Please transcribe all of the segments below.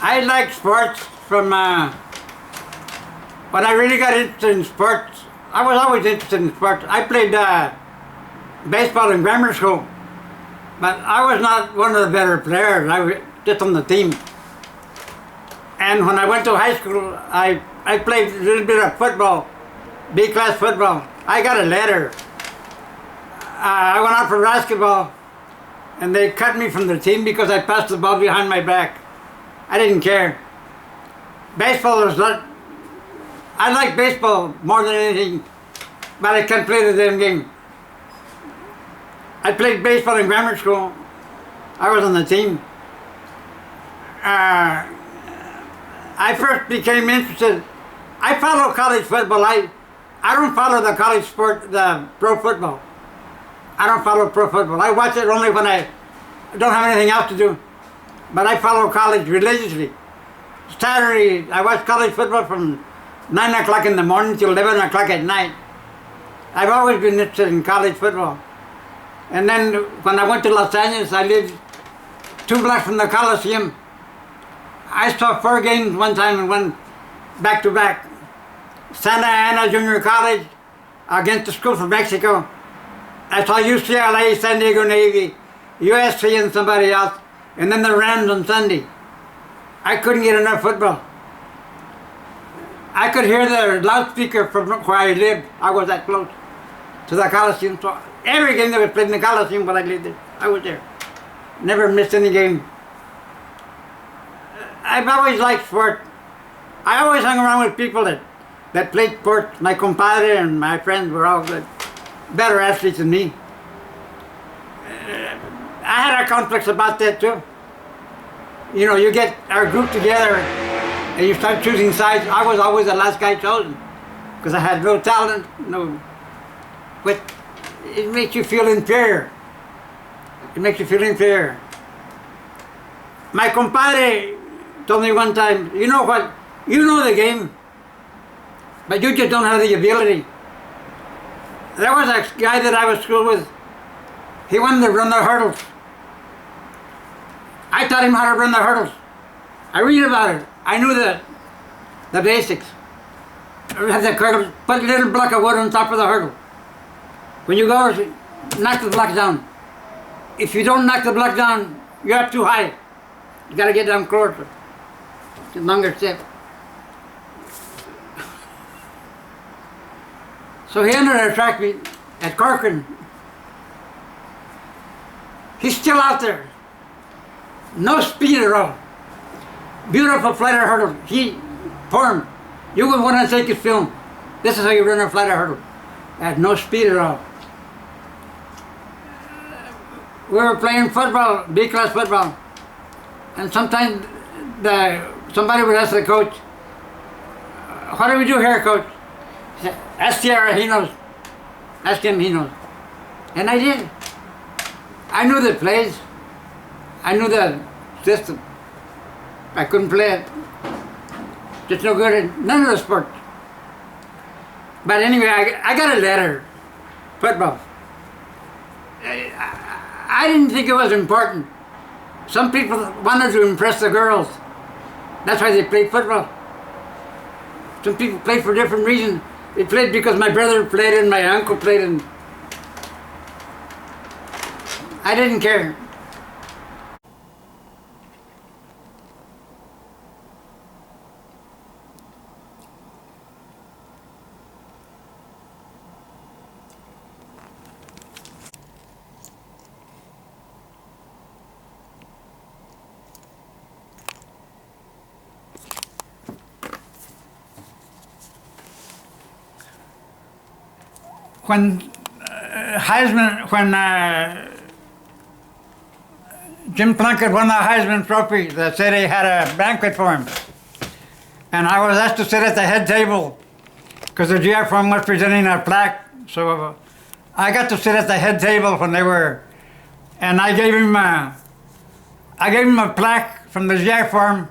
I like sports from when I really got interested in sports. I was always interested in sports. I played baseball in grammar school, but I was not one of the better players. I was just on the team. And when I went to high school, I played a little bit of football, B-class football. I got a letter. I went out for basketball, and they cut me from the team because I passed the ball behind my back. I didn't care. Baseball was not... I like baseball more than anything, but I can't play the damn game. I played baseball in grammar school. I was on the team. I first became interested. I follow college football. I don't follow the college sport, the pro football. I don't follow pro football. I watch it only when I don't have anything else to do. But I follow college religiously. Saturday, I watch college football from 9 o'clock in the morning till 11 o'clock at night. I've always been interested in college football. And then when I went to Los Angeles, I lived 2 blocks from the Coliseum. I saw 4 games one time and went back to back. Santa Ana Junior College against the School for Mexico. I saw UCLA, San Diego Navy, USC and somebody else, and then the Rams on Sunday. I couldn't get enough football. I could hear the loudspeaker from where I lived. I was that close to the Coliseum. So every game that was played in the Coliseum when I lived there, I was there. Never missed any game. I've always liked sport. I always hung around with people that played sports. My compadre and my friends were all good, better athletes than me. I had a complex about that too. You know, you get our group together and you start choosing sides. I was always the last guy chosen because I had no talent, no. But it makes you feel inferior. It makes you feel inferior. My compadre told me one time, you know what? You know the game, but you just don't have the ability. There was a guy that I was school with. He wanted to run the hurdles. I taught him how to run the hurdles. I read about it. I knew the basics. Have the hurdle, put a little block of wood on top of the hurdle. When you go, knock the block down. If you don't knock the block down, you're up too high. You got to get down closer. It's a longer step. So he entered a track meet at Corcoran. He's still out there. No speed at all. Beautiful flight of hurdle. He formed. You would want to take his film. This is how you run a flight of hurdle. At no speed at all. We were playing football, B-class football. And sometimes somebody would ask the coach, what do we do here, coach? He said, ask Sierra, he knows. Ask him, he knows. And I did. I knew the plays. I knew the system. I couldn't play it. Just no good at none of the sports. But anyway, I got a letter. Football. I didn't think it was important. Some people wanted to impress the girls. That's why they played football. Some people played for different reasons. They played because my brother played and my uncle played and I didn't care. When Jim Plunkett won the Heisman Trophy, the city had a banquet for him. And I was asked to sit at the head table because the GI firm was presenting a plaque. So I got to sit at the head table when they were, and I gave him a plaque from the GI firm,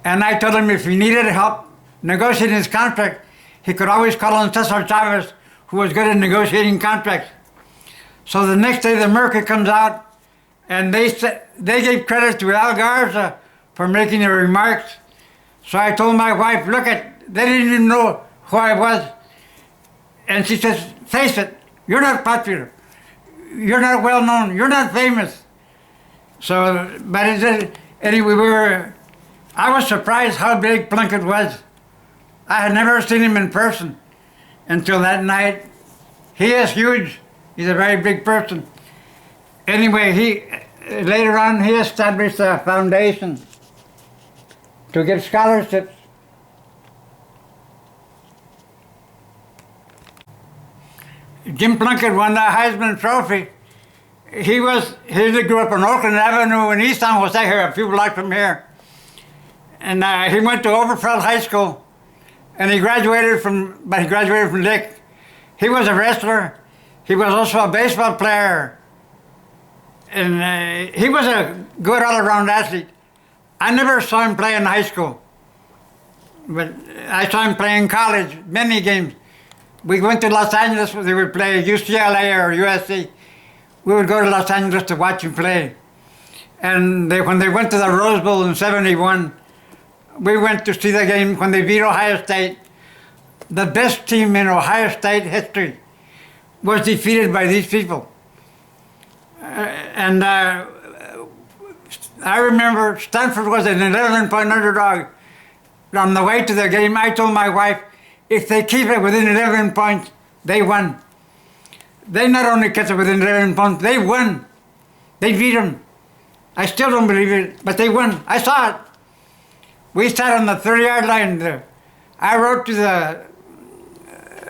and I told him if he needed help negotiating his contract, he could always call on Cesar Chavez, who was good at negotiating contracts. So the next day the Mercury comes out and they gave credit to Al Garza for making the remarks. So I told my wife, look they didn't even know who I was. And she says, face it, you're not popular. You're not well known. You're not famous. So, but anyway, I was surprised how big Plunkett was. I had never seen him in person until that night. He is huge. He's a very big person. Anyway, later on he established a foundation to give scholarships. Jim Plunkett won the Heisman Trophy. He grew up on Oakland Avenue in East San Jose here, a few blocks from here. And he went to Oberfeld High School, and he graduated from Lick. He was a wrestler. He was also a baseball player. And he was a good all-around athlete. I never saw him play in high school, but I saw him play in college, many games. We went to Los Angeles where they would play UCLA or USC. We would go to Los Angeles to watch him play. And when they went to the Rose Bowl in '71, we went to see the game when they beat Ohio State. The best team in Ohio State history was defeated by these people. I remember Stanford was an 11-point underdog. On the way to the game, I told my wife, if they keep it within 11 points, they won. They not only kept it within 11 points, they won. They beat them. I still don't believe it, but they won. I saw it. We sat on the 30-yard line there. I wrote to the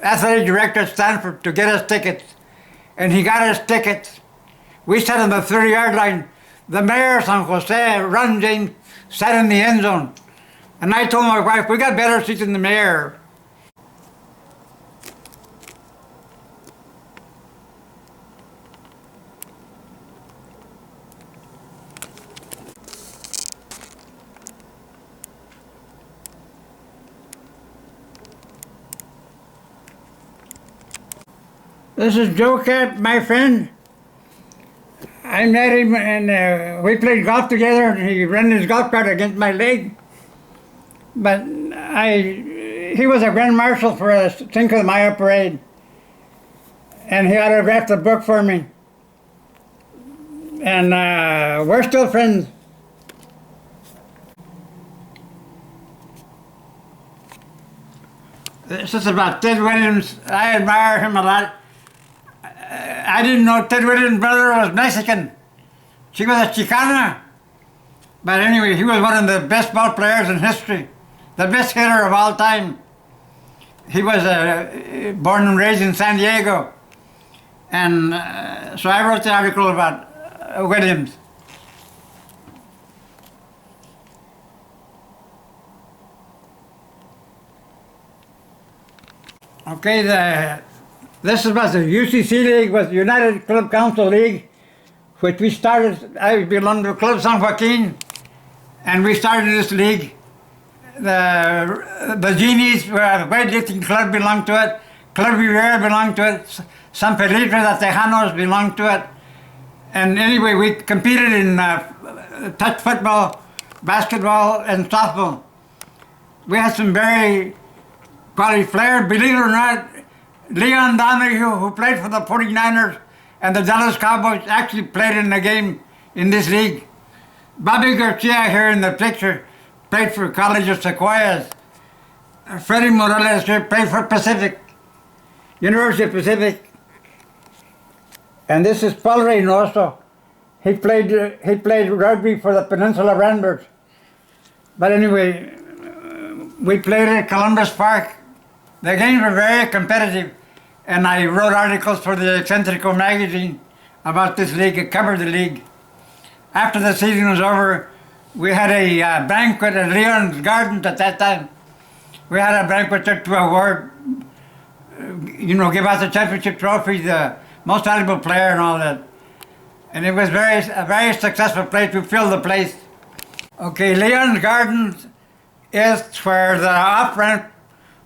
athletic director at Stanford to get us tickets, and he got us tickets. We sat on the 30-yard line. The mayor of San Jose, Ron James, sat in the end zone. And I told my wife, we got better seats than the mayor. This is Joe Cat, my friend. I met him and we played golf together, and he ran his golf cart against my leg. But he was a grand marshal for a Cinco de Mayo parade, and he autographed the book for me. And we're still friends. This is about Ted Williams. I admire him a lot. I didn't know Ted Williams' brother was Mexican. She was a Chicana. But anyway, he was one of the best ball players in history, the best hitter of all time. He was born and raised in San Diego. And so I wrote the article about Williams. Okay, this was the UCC League, was the United Club Council League, which we started. I belong to Club San Joaquin, and we started this league. The Genies, were a weightlifting club, belonged to it. Club Rivera belonged to it. San Felipe de Tejanos belonged to it. And anyway, we competed in touch football, basketball, and softball. We had some very quality players. Believe it or not, Leon Donahue, who played for the 49ers and the Dallas Cowboys, actually played in the game in this league. Bobby Garcia, here in the picture, played for College of Sequoias. Freddie Morales here played for Pacific, University of Pacific. And this is Paul Reynoso. He played rugby for the Peninsula Ramblers. But anyway, we played at Columbus Park. The games were very competitive, and I wrote articles for the Eccentrico magazine about this league. It covered the league. After the season was over, we had a banquet at Leon's Gardens at that time. We had a banquet to award, give out the championship trophy, the most valuable player and all that. And it was a very successful place. We filled the place. Okay, Leon's Gardens is where the off-ramp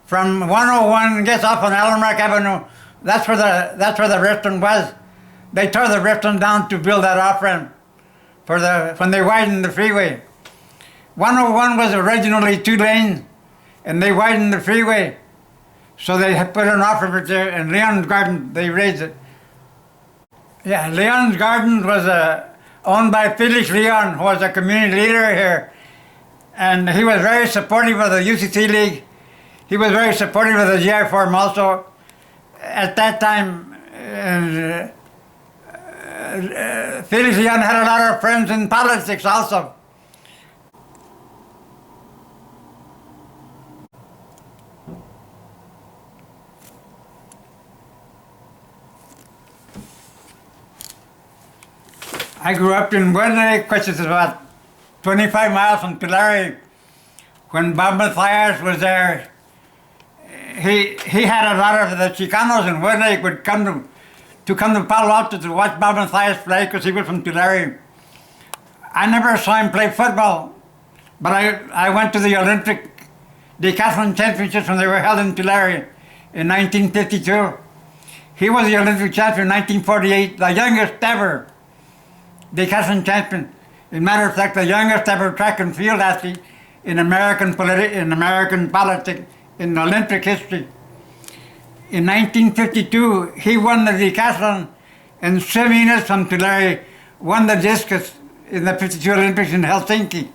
from 101 gets off on Allenmark Avenue. That's where the restaurant was. They tore the restaurant down to build that off-ramp when they widened the freeway. 101 was originally 2 lanes, and they widened the freeway. So they had put an off-ramp there, and Leon's Garden, they raised it. Yeah, Leon's Garden was owned by Felix Leon, who was a community leader here. And he was very supportive of the UCC League. He was very supportive of the GI Forum also. At that time, Felix Leon had a lot of friends in politics also. I grew up in Wood Lake, which is about 25 miles from Tulare. When Bob Mathias was there, he had a lot of the Chicanos in Wood Lake would come to Palo Alto to watch Bob Mathias play because he was from Tulare. I never saw him play football, but I went to the Olympic decathlon championships when they were held in Tulare in 1952. He was the Olympic champion in 1948, the youngest ever decathlon champion. As a matter of fact, the youngest ever track and field athlete in American politics, in Olympic history. In 1952, he won the decathlon, and Seminas from Tulare won the discus in the 52 Olympics in Helsinki.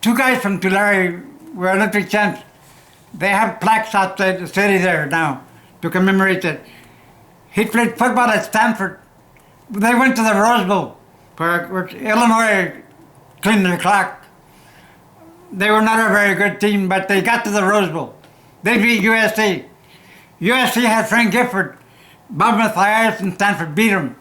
2 guys from Tulare were Olympic champs. They have plaques outside the city there now to commemorate it. He played football at Stanford. They went to the Rose Bowl, where Illinois cleaned their clock. They were not a very good team, but they got to the Rose Bowl. They beat USC. USC had Frank Gifford. Bob Mathias and Stanford beat them.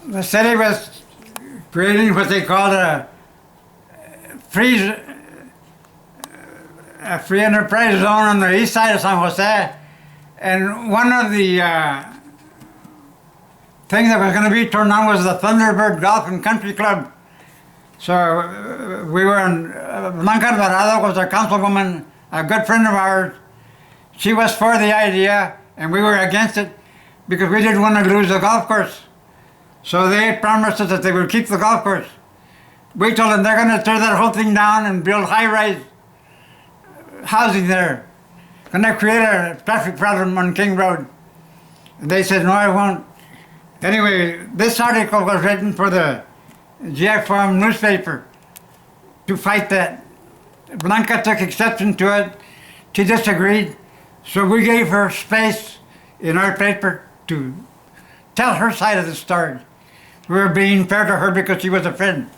The city was creating what they called a free enterprise zone on the east side of San Jose. And one of the things that was going to be turned on was the Thunderbird Golf and Country Club. So we were in, Blanca Alvarado was a councilwoman, a good friend of ours. She was for the idea, and we were against it because we didn't want to lose the golf course. So they promised us that they would keep the golf course. We told them they're going to tear that whole thing down and build high-rise housing there. Going to create a traffic problem on King Road. And they said, no, I won't. Anyway, this article was written for the GI Forum newspaper to fight that. Blanca took exception to it. She disagreed. So we gave her space in our paper to tell her side of the story. We were being fair to her because she was a friend.